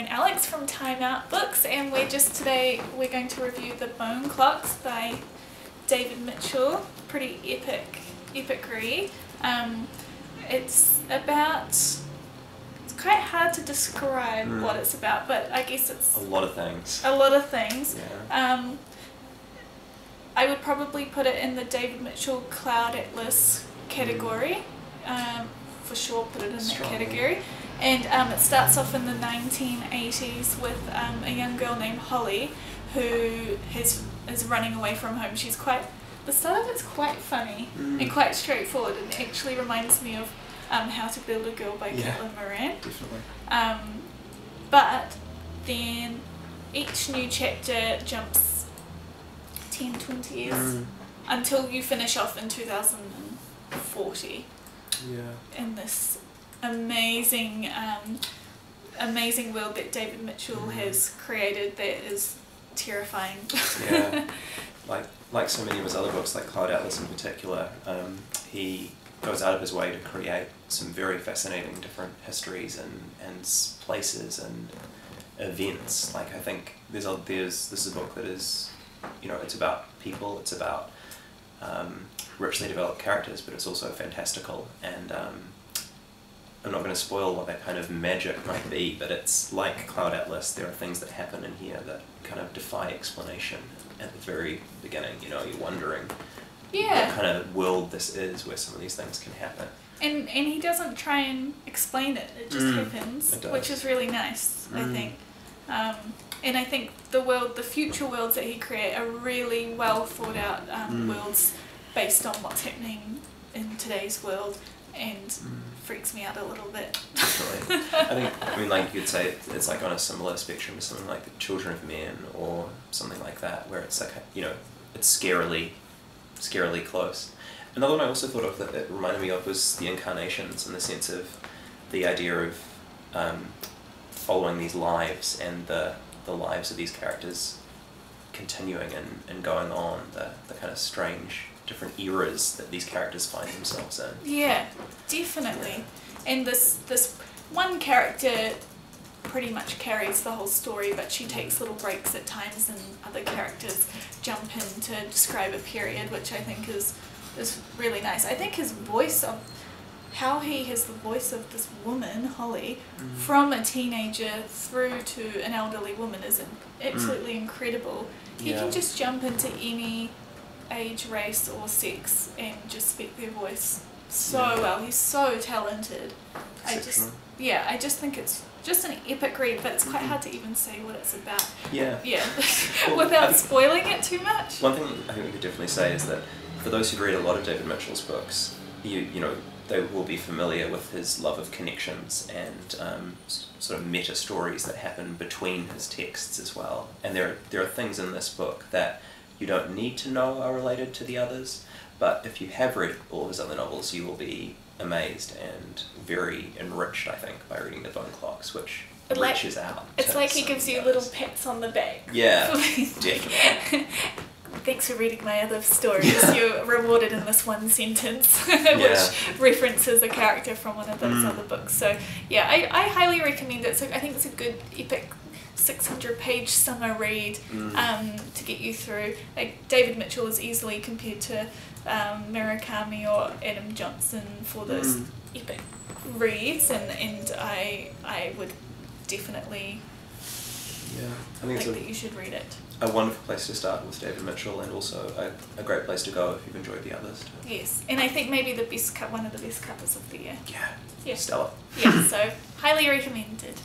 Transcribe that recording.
and Alex from Out Books, and we're going to review The Bone Clocks by David Mitchell. Pretty epic read. It's quite hard to describe what it's about, but I guess it's a lot of things. Yeah. I would probably put it in the David Mitchell Cloud Atlas category. For sure, put it in that category. And it starts off in the 1980s with a young girl named Holly who is running away from home. The start of it's quite funny and quite straightforward, and actually reminds me of How to Build a Girl by Caitlin Moran. Definitely. But then each new chapter jumps 10-20 years until you finish off in 2040. In this amazing world that David Mitchell has created that is terrifying. Like so many of his other books, like Cloud Atlas in particular, he goes out of his way to create some very fascinating different histories and places and events. Like, I think this is a book that is, it's about people, it's about richly developed characters, but it's also fantastical, and I'm not going to spoil what that kind of magic might be, but it's like Cloud Atlas. There are things that happen in here that kind of defy explanation at the very beginning. You're wondering what kind of world this is where some of these things can happen. And he doesn't try and explain it, it just happens, which is really nice, I think. And I think the future worlds that he creates are really well thought out worlds based on what's happening in today's world, and freaks me out a little bit. Definitely. I mean, like you could say it's like on a similar spectrum to something like The Children of Men or something like that, where it's like, it's scarily close. Another one I also thought of that it reminded me of was The Incarnations, in the sense of the idea of following these lives and the lives of these characters continuing and going on, the kind of strange different eras that these characters find themselves in. Yeah, definitely. And this one character pretty much carries the whole story, but she takes little breaks at times, and other characters jump in to describe a period, which I think is really nice. I think his voice of how he has the voice of this woman, Holly, from a teenager through to an elderly woman is absolutely incredible. He can just jump into any age, race or sex and just speak their voice so well. He's so talented. I just think it's just an epic read, but it's quite hard to even say what it's about. Well, without spoiling it too much. One thing I think we could definitely say is that for those who've read a lot of David Mitchell's books, they will be familiar with his love of connections and sort of meta stories that happen between his texts as well. And there are things in this book that you don't need to know are related to the others, but if you have read all of his other novels, you will be amazed and very enriched, I think, by reading The Bone Clocks, which reaches out. It's like he gives you little pats on the back. Yeah, definitely. Thanks for reading my other stories. You're rewarded in this one sentence, which references a character from one of those other books. So yeah, I highly recommend it. So I think it's a good epic 600-page summer read to get you through. Like, David Mitchell is easily compared to Murakami or Adam Johnson for those epic reads, and I would definitely think that you should read it. A wonderful place to start with David Mitchell, and also a great place to go if you've enjoyed the others too. Yes, and I think maybe one of the best covers of the year. Yeah. Stellar. Yeah, so highly recommended.